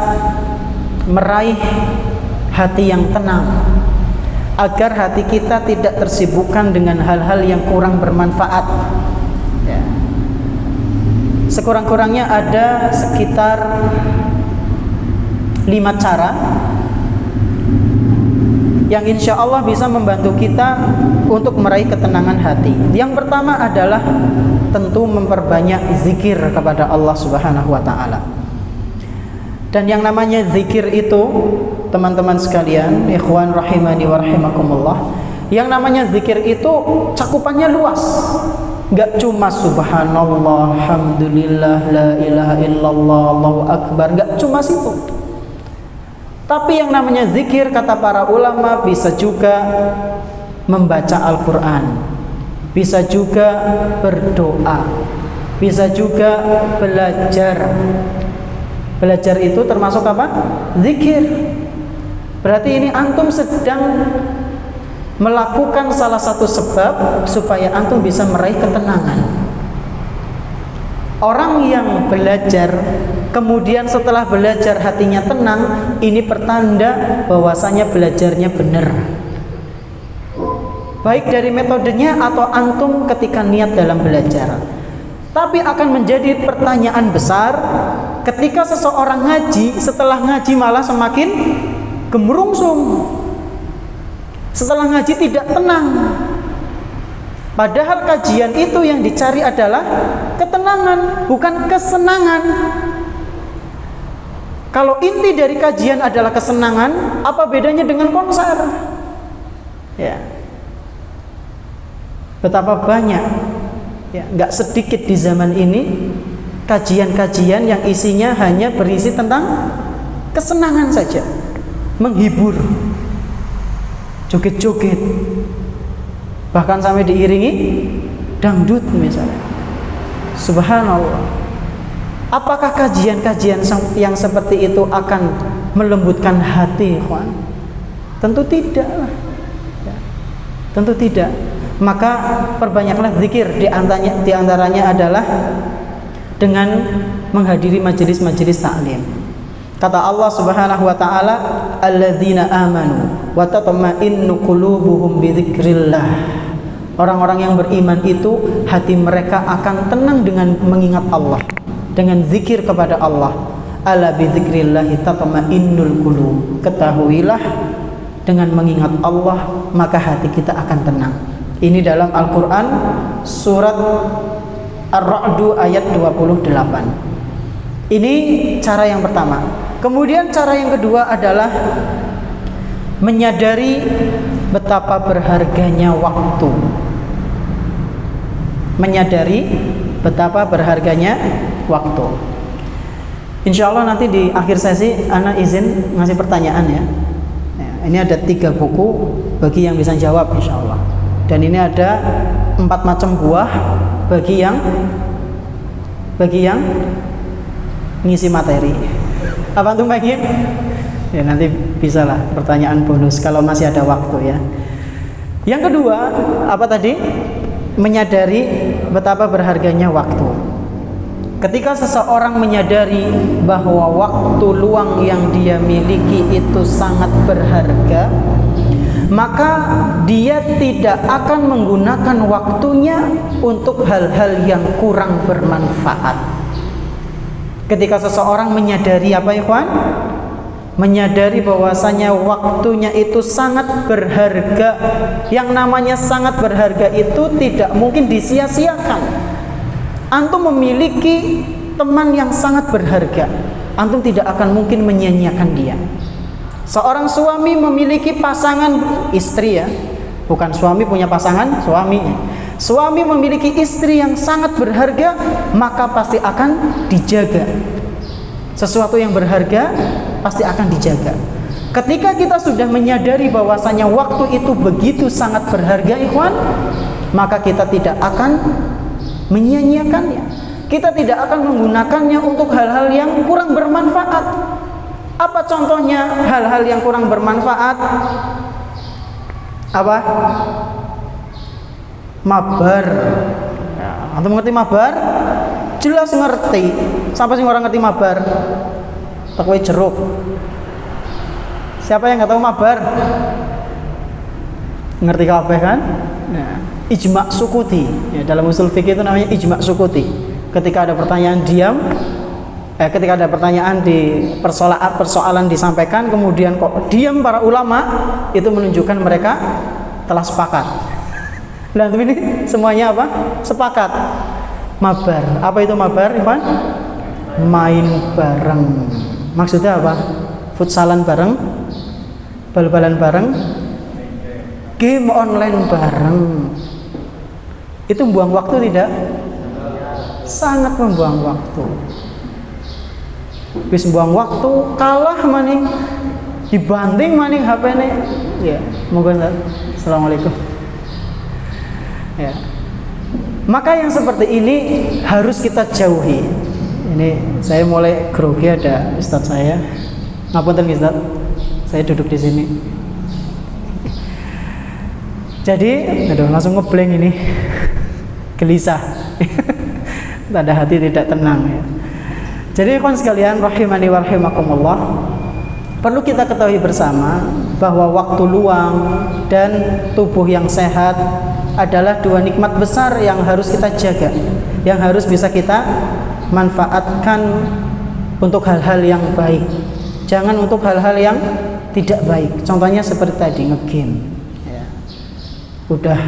meraih hati yang tenang, agar hati kita tidak tersibukkan dengan hal-hal yang kurang bermanfaat ya. Sekurang-kurangnya ada sekitar 5 cara yang insya Allah bisa membantu kita untuk meraih ketenangan hati. Yang pertama adalah tentu memperbanyak zikir kepada Allah Subhanahu wa taala. Dan yang namanya zikir itu, teman-teman sekalian, ikhwan rahimani wa rahimakumullah, yang namanya zikir itu cakupannya luas. Enggak cuma subhanallah, alhamdulillah, la ilaha illallah, Allahu akbar, enggak cuma situ. Tapi yang namanya zikir, kata para ulama, bisa juga membaca Al-Quran, bisa juga berdoa, bisa juga belajar. Belajar itu termasuk apa? Zikir. Berarti ini antum sedang melakukan salah satu sebab supaya antum bisa meraih ketenangan. Orang yang belajar kemudian setelah belajar hatinya tenang, ini pertanda bahwasanya belajarnya benar, baik dari metodenya atau antum ketika niat dalam belajar. Tapi akan menjadi pertanyaan besar ketika seseorang ngaji, setelah ngaji malah semakin gemerungsung, setelah ngaji tidak tenang. Padahal kajian itu yang dicari adalah ketenangan, bukan kesenangan. Kalau inti dari kajian adalah kesenangan, apa bedanya dengan konser? Ya, betapa banyak, ya, nggak sedikit di zaman ini kajian-kajian yang isinya hanya berisi tentang kesenangan saja, menghibur, joget-joget, bahkan sampai diiringi dangdut misalnya. Subhanallah. Apakah kajian-kajian yang seperti itu akan melembutkan hati, ikhwan? Tentu tidak lah. Ya, tentu tidak. Maka perbanyaklah zikir, di antaranya adalah dengan menghadiri majelis-majelis taklim. Kata Allah Subhanahu wa taala, alladzina amanu wa tatma'innu qulubuhum bidzikrillah. Orang-orang yang beriman itu hati mereka akan tenang dengan mengingat Allah, dengan zikir kepada Allah. Ala bidzikrillah tatma'innul qulub. Ketahuilah dengan mengingat Allah maka hati kita akan tenang. Ini dalam Al-Qur'an surat Ar-Ra'd ayat 28. Ini cara yang pertama. Kemudian cara yang kedua adalah menyadari betapa berharganya waktu. Menyadari betapa berharganya waktu. Insya Allah nanti di akhir sesi ana izin ngasih pertanyaan ya. Ini ada 3 buku bagi yang bisa jawab insya Allah. Dan ini ada 4 macam buah bagi yang ngisi materi. Apa antum bagian? Ya nanti bisalah pertanyaan bonus kalau masih ada waktu ya. Yang kedua, apa tadi? Menyadari betapa berharganya waktu. Ketika seseorang menyadari bahwa waktu luang yang dia miliki itu sangat berharga, maka dia tidak akan menggunakan waktunya untuk hal-hal yang kurang bermanfaat. Ketika seseorang menyadari apa ya kawan? Menyadari bahwasanya waktunya itu sangat berharga. Yang namanya sangat berharga itu tidak mungkin disia-siakan. Antum memiliki teman yang sangat berharga, antum tidak akan mungkin menyia-nyiakan dia. Seorang suami memiliki pasangan istri ya, bukan suami punya pasangan suami. Suami memiliki istri yang sangat berharga, maka pasti akan dijaga. Sesuatu yang berharga pasti akan dijaga. Ketika kita sudah menyadari bahwasanya waktu itu begitu sangat berharga ikhwan, maka kita tidak akan menyia-nyiakannya. Kita tidak akan menggunakannya untuk hal-hal yang kurang bermanfaat. Apa contohnya hal-hal yang kurang bermanfaat? Apa? Mabar. Ya, antum ngerti mabar? Jelas ngerti. Siapa sih orang ngerti mabar? Takwe jeruk. Siapa yang nggak tahu mabar? Ngerti kabeh kan? Nah, ijma' sukuti. Ya, dalam usul fikih itu namanya ijma' sukuti. Ketika ada pertanyaan diam, ketika ada pertanyaan di persoalan disampaikan, kemudian kok diam para ulama, itu menunjukkan mereka telah sepakat. Dan ini semuanya apa? Sepakat. Mabar. Apa itu mabar, Ivan? Main bareng. Maksudnya apa? Futsalan bareng, bal-balan bareng, game online bareng. Itu membuang waktu tidak? Sangat membuang waktu. Bis membuang waktu, kalah maning, dibanting maning HP ini. Ya, moga. Assalamualaikum. Ya. Maka yang seperti ini harus kita jauhi. Ini saya mulai grogi, ada Ustadz saya. Ngapunten Ustadz. saya duduk di sini. Jadi, langsung ngeblank ini, gelisah, tanda hati tidak tenang ya. Jadi kawan sekalian rahimani wa rahimakumullah, perlu kita ketahui bersama bahwa waktu luang dan tubuh yang sehat adalah dua nikmat besar yang harus kita jaga, yang harus bisa kita manfaatkan untuk hal-hal yang baik, jangan untuk hal-hal yang tidak baik. Contohnya seperti tadi nge-game ya. Udah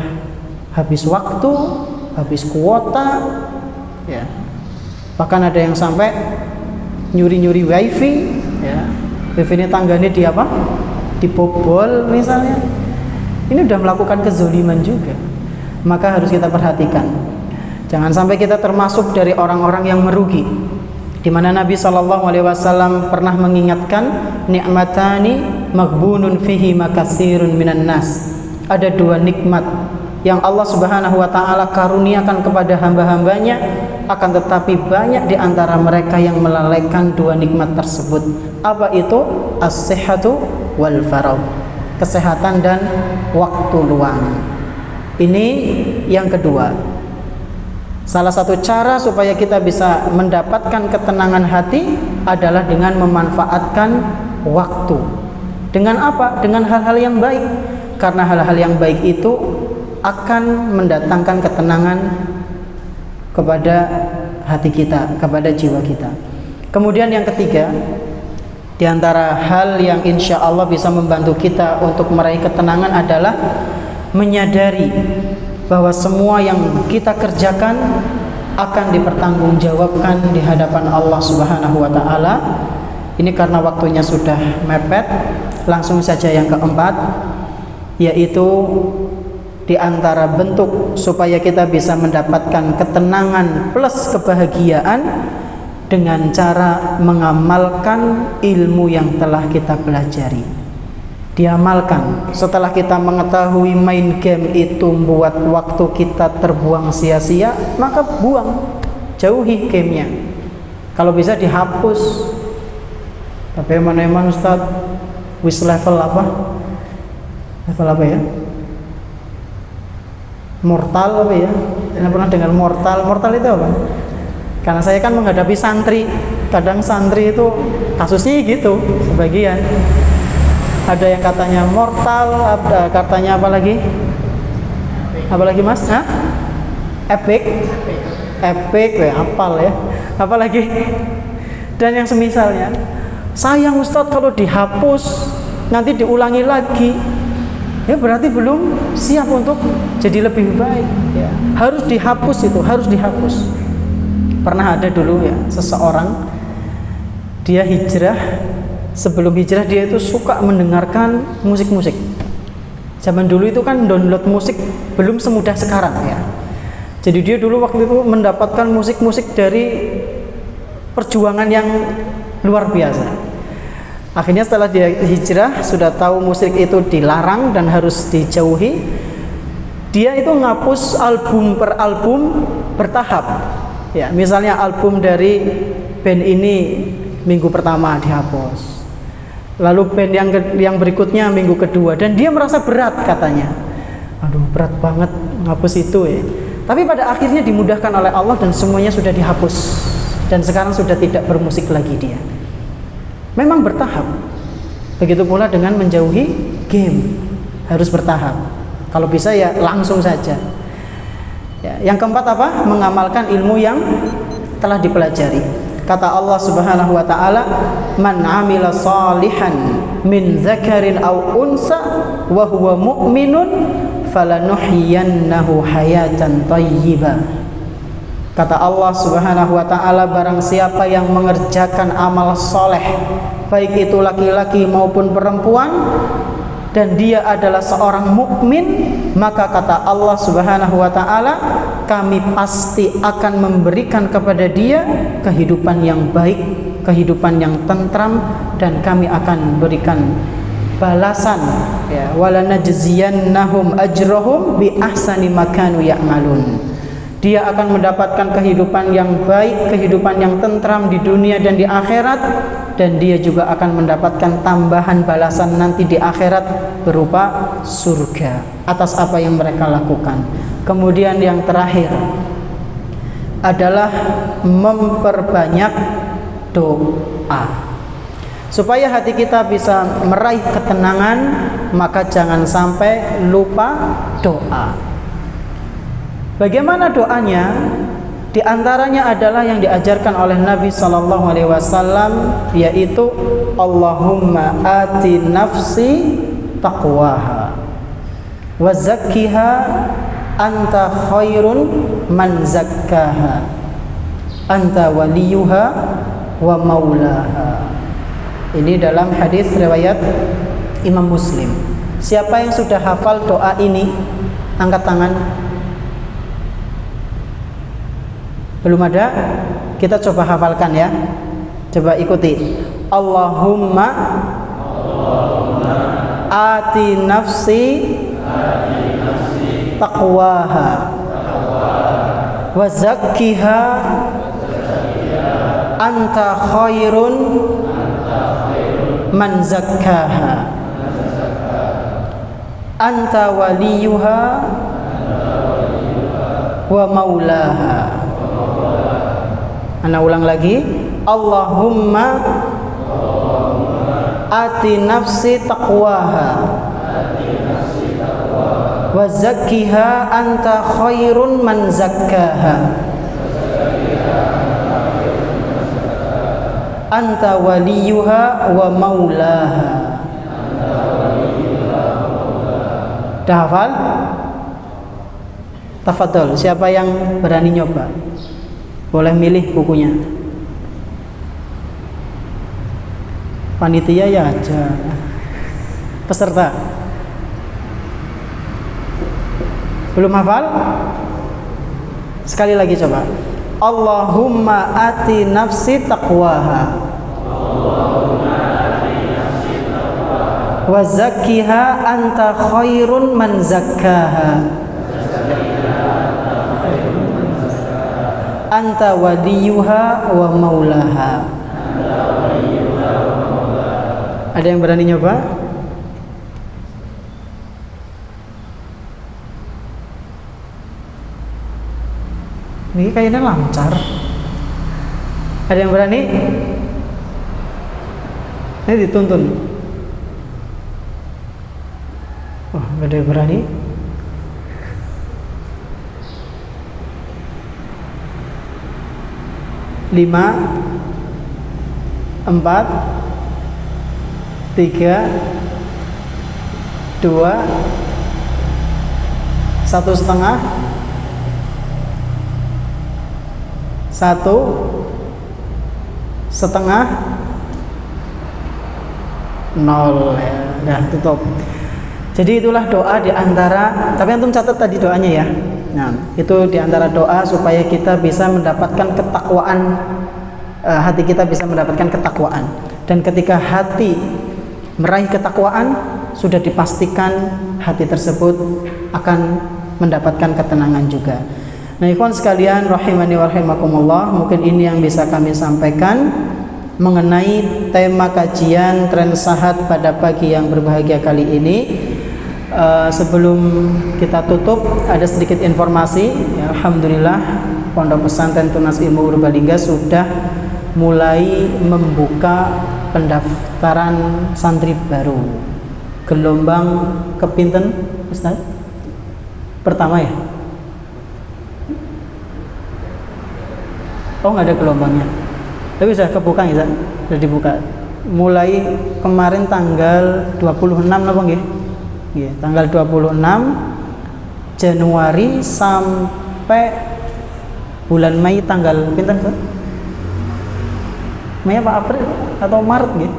habis waktu, habis kuota ya. Bahkan ada yang sampai nyuri-nyuri wifi ya. Wifi ini tangganya di apa? Dibobol misalnya. Ini udah melakukan kezoliman juga. Maka harus kita perhatikan. Jangan sampai kita termasuk dari orang-orang yang merugi. Di mana Nabi SAW pernah mengingatkan, nikmatani maghbunun fihi makatsirun minan nas. Ada dua nikmat yang Allah Subhanahu wa taala karuniakan kepada hamba-hambanya, akan tetapi banyak di antara mereka yang melalaikan dua nikmat tersebut. Apa itu? As-sihhatu wal faragh. Kesehatan dan waktu luang. Ini yang kedua. Salah satu cara supaya kita bisa mendapatkan ketenangan hati adalah dengan memanfaatkan waktu. Dengan apa? Dengan hal-hal yang baik. Karena hal-hal yang baik itu akan mendatangkan ketenangan kepada hati kita, kepada jiwa kita. Kemudian yang ketiga, di antara hal yang insya Allah bisa membantu kita untuk meraih ketenangan adalah menyadari bahwa semua yang kita kerjakan akan dipertanggungjawabkan di hadapan Allah Subhanahu wa taala. Ini karena waktunya sudah mepet, langsung saja yang keempat, yaitu di antara bentuk supaya kita bisa mendapatkan ketenangan plus kebahagiaan dengan cara mengamalkan ilmu yang telah kita pelajari. Diamalkan. Setelah kita mengetahui main game itu membuat waktu kita terbuang sia-sia, maka buang, jauhi gamenya. Kalau bisa dihapus. Tapi mana emang Ustaz? Wis level apa? Level apa ya? Mortal apa ya? Anda pernah dengar mortal? Mortal itu apa? Karena saya kan menghadapi santri, kadang santri itu kasusnya gitu, sebagian. Ada yang katanya mortal, ada katanya apa lagi? Apa lagi Mas? Hah? Epic? Epic, hafal ya. Apa lagi? Dan yang semisalnya. Sayang Ustadz kalau dihapus, nanti diulangi lagi. Ya berarti belum siap untuk jadi lebih baik ya. Harus dihapus itu, harus dihapus. Pernah ada dulu ya seseorang, dia hijrah. Sebelum hijrah dia itu suka mendengarkan musik-musik. Zaman dulu itu kan download musik belum semudah sekarang ya. Jadi dia dulu waktu itu mendapatkan musik-musik dari perjuangan yang luar biasa. Akhirnya setelah dia hijrah, sudah tahu musik itu dilarang dan harus dijauhi, dia itu ngapus album per album bertahap ya. Misalnya album dari band ini minggu pertama dihapus, lalu band yang berikutnya minggu kedua, dan dia merasa berat katanya. Aduh berat banget ngapus itu ya. Tapi pada akhirnya dimudahkan oleh Allah dan semuanya sudah dihapus, dan sekarang sudah tidak bermusik lagi dia. Memang bertahap. Begitu pula dengan menjauhi game, harus bertahap. Kalau bisa ya langsung saja ya. Yang keempat apa? Mengamalkan ilmu yang telah dipelajari. Kata Allah Subhanahu wa taala, "Man 'amila shalihan min dzakarin aw unsa wa huwa mu'minun falanuhyiyannahu hayatan thayyibah." Kata Allah Subhanahu wa taala, barang siapa yang mengerjakan amal soleh, baik itu laki-laki maupun perempuan, dan dia adalah seorang mukmin, maka kata Allah Subhanahu wa taala, kami pasti akan memberikan kepada dia kehidupan yang baik, kehidupan yang tentram, dan kami akan berikan balasan ya, walanajziyannahum ajrahum bi ahsani ma kanu ya'malun. Dia akan mendapatkan kehidupan yang baik, kehidupan yang tentram di dunia dan di akhirat, dan dia juga akan mendapatkan tambahan balasan nanti di akhirat berupa surga atas apa yang mereka lakukan. Kemudian yang terakhir adalah memperbanyak doa. Supaya hati kita bisa meraih ketenangan, maka jangan sampai lupa doa. Bagaimana doanya? Di antaranya adalah yang diajarkan oleh Nabi sallallahu alaihi wasallam, yaitu Allahumma ati nafsi taqwaha wa zakkiha anta khairun man zakkaha anta waliyuha wa maulaha. Ini dalam hadis riwayat Imam Muslim. Siapa yang sudah hafal doa ini, angkat tangan. Belum ada? Kita coba hafalkan ya. Coba ikuti. Allahumma ati nafsi taqwaha wa zakkiha anta khairun man zakkaha anta waliyuha wa maulaha. Ana ulang lagi. Allahumma ati nafsi taqwaha wa zakkiha anta khairun man zakkaha anta waliyuha wa maulaha. Dah hafal? Tafadhol, siapa yang berani nyoba? Boleh milih bukunya. Panitia ya aja. Peserta belum hafal? Sekali lagi coba. Allahumma ati nafsi taqwaha wa zakkiha anta khairun man zakkaha anta waliyuha wa maulaha. Ada yang berani nyoba? Ini kayaknya lancar. Ada yang berani? Ini dituntun. Oh, ada yang berani? Lima, 4, 3, 2, 1,5, 1,5, 0 ya. Nah, tutup. Jadi itulah doa di antara, tapi antum catat tadi doanya ya. Nah, itu di antara doa supaya kita bisa mendapatkan ketakwaan, hati kita bisa mendapatkan ketakwaan. Dan ketika hati meraih ketakwaan, sudah dipastikan hati tersebut akan mendapatkan ketenangan juga. Nah, ikhwan sekalian rahimani wa rahimakumullah, mungkin ini yang bisa kami sampaikan mengenai tema kajian tren sahat pada pagi yang berbahagia kali ini. Sebelum kita tutup, ada sedikit informasi ya, alhamdulillah Pondok Pesantren Tunas Ilmu Purbalingga sudah mulai membuka pendaftaran santri baru gelombang kepinten Ustaz? Pertama ya? Oh, nggak ada gelombangnya, tapi sudah kebuka ya, sudah dibuka mulai kemarin tanggal 26 apa nggih? Ya, tanggal 26 Januari sampai bulan Mei tanggal pinten Ustaz? Mei apa April atau Maret gitu?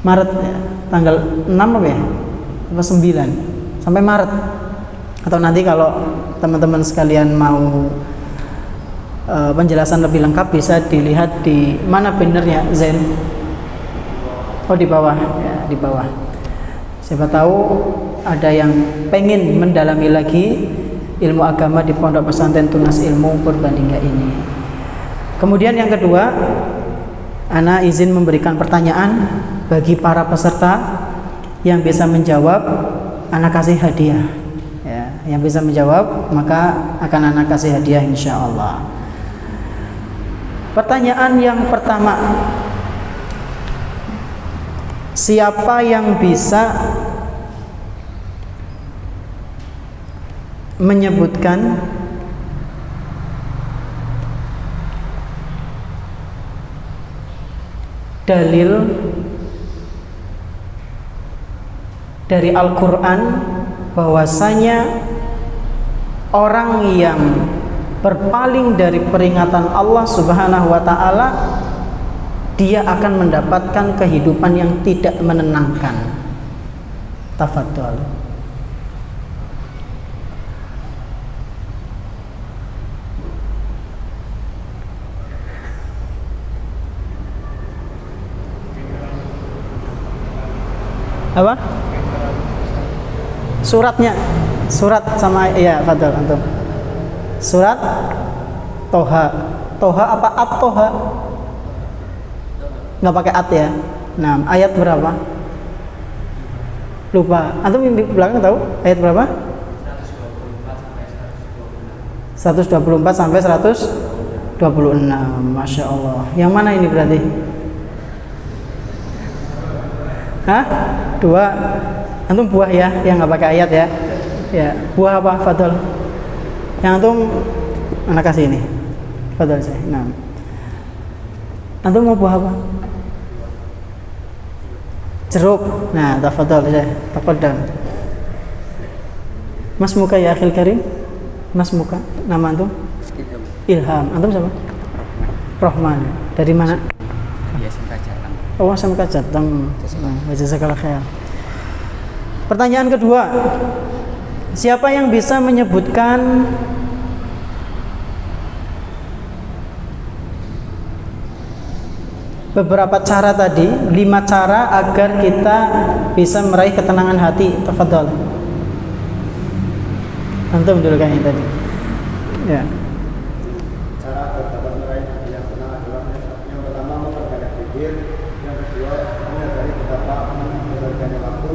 Maret ya, tanggal 6 apa ya? Apa 9 sampai Maret. Atau nanti kalau teman-teman sekalian mau penjelasan lebih lengkap bisa dilihat di mana bannernya Zen. Oh, di bawah ya, di bawah. Siapa tahu ada yang pengen mendalami lagi, ilmu agama di Pondok Pesantren Tunas Ilmu Purbalingga ini. Kemudian yang kedua, ana izin memberikan pertanyaan bagi para peserta yang bisa menjawab, ana kasih hadiah. Ya, yang bisa menjawab maka akan ana kasih hadiah insyaallah. Pertanyaan yang pertama, siapa yang bisa menyebutkan dalil dari Al-Quran bahwasanya orang yang berpaling dari peringatan Allah Subhanahu wa ta'ala, dia akan mendapatkan kehidupan yang tidak menenangkan. Tafadhol. Apa? Suratnya, surat sama ya, fadhol antum. Surat Toha. Toha apa at-Toha? Nggak pakai at ya. Nah, ayat berapa? Lupa. Antum di belakang tahu ayat berapa? 124 sampai 126. Masya Allah. Yang mana ini berarti? Hah? Dua. Antum buah ya, yang nggak pakai ayat ya. Ya, buah apa? Fadol. Yang antum anak kasih ini. Fadol saya. Nah. Antum mau buah apa? Jeruk. Nah, tafadhol saya. Tafadhol. Mas Muka ya akhil karim. Mas Muka. Nama antum? Ilham. Antum siapa? Rohman. Dari mana? Oh, SMK Jateng. Jazakallah khair. Pertanyaan kedua. Siapa yang bisa menyebutkan beberapa cara tadi, 5 cara agar kita bisa meraih ketenangan hati? Tafadhol. Antum dulu kan yang tadi. Ya. Cara agar dapat meraih hati yang tenang adalah yang pertama memperbanyak zikir, yang kedua menyadari betapa berharganya waktu,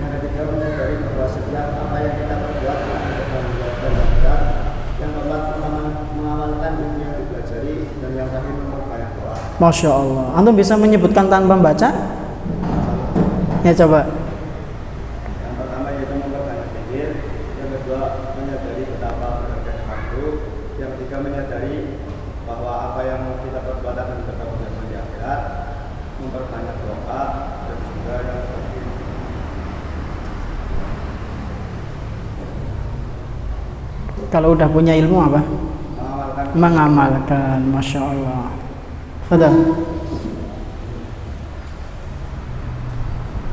yang ketiga menyadari bahwa setiap apa yang kita perbuat akan bertanggung jawab dan berat, yang keempat mengamalkan ilmu yang dipelajari, dan yang terakhir memperbanyak doa. Masya Allah. Antum bisa menyebutkan tanpa membaca? Ya coba. Yang pertama yaitu memperbanyak zikir, yang kedua menyadari betapa berharganya waktu, yang ketiga menyadari bahwa apa yang kita perbuat akan bertanggung jawab di akhirat, memperbanyak doa, dan juga yang terakhir Kalau udah punya ilmu apa? mengamalkan. Mengamalkan. Masya Allah. Fadal.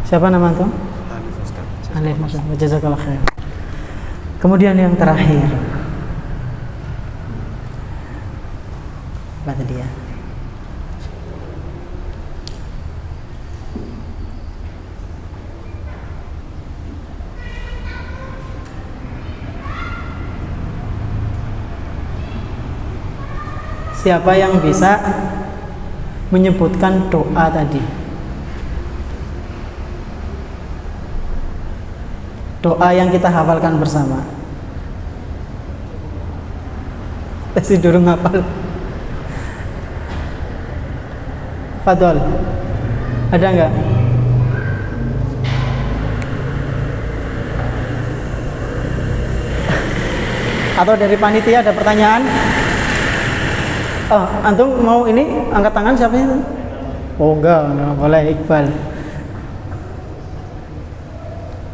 Siapa nama itu? Alif Ustaz. Jazakallah khair. Kemudian yang terakhir. Apa tadi ya? Siapa yang bisa menyebutkan doa tadi? Doa yang kita hafalkan bersama. Masih durung hafal. Fadol. Ada enggak? Atau dari panitia ada pertanyaan? Oh, antum mau ini angkat tangan siapa itu? Oh enggak boleh. Iqbal.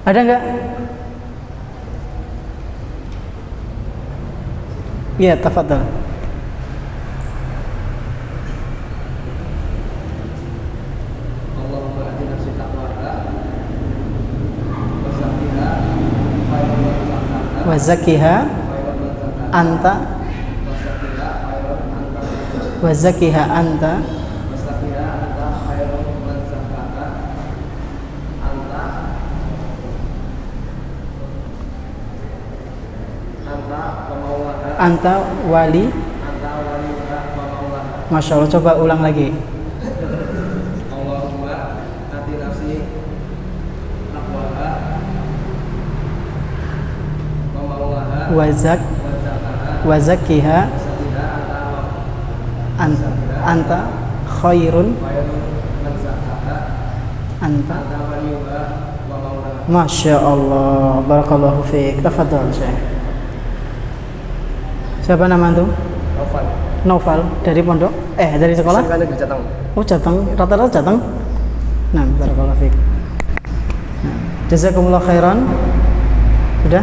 Ada enggak? Iya, tafadhol. Wa zakkiha anta wa zakkiha anta anta anta wali. anta waliyuha wa maulaha. Masya Allah, coba ulang lagi. Allahumma ati nafsi taqwaha wa maulaha Wazak wa zakaha wazakiha sabiha anta anta khairun khairun man zakaha anta. anta waliyuha wa maulaha. Masya Allah, barakallahu fiik. Tafadhol Syekh. Siapa nama itu? Novel. Noval dari pondok? Dari sekolah? Kan di Jateng. Oh Jateng, rata-rata Jateng. Nah, barakallahu fiik. Nah, jazakumullah khairan. Sudah?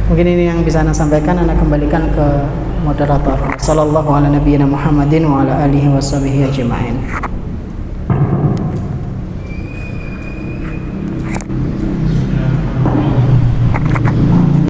Mungkin ini yang bisa Anda sampaikan, Anda kembalikan ke moderator. Sallallahu ala nabiyyina Muhammadin wa ala alihi washabihi ajma'in.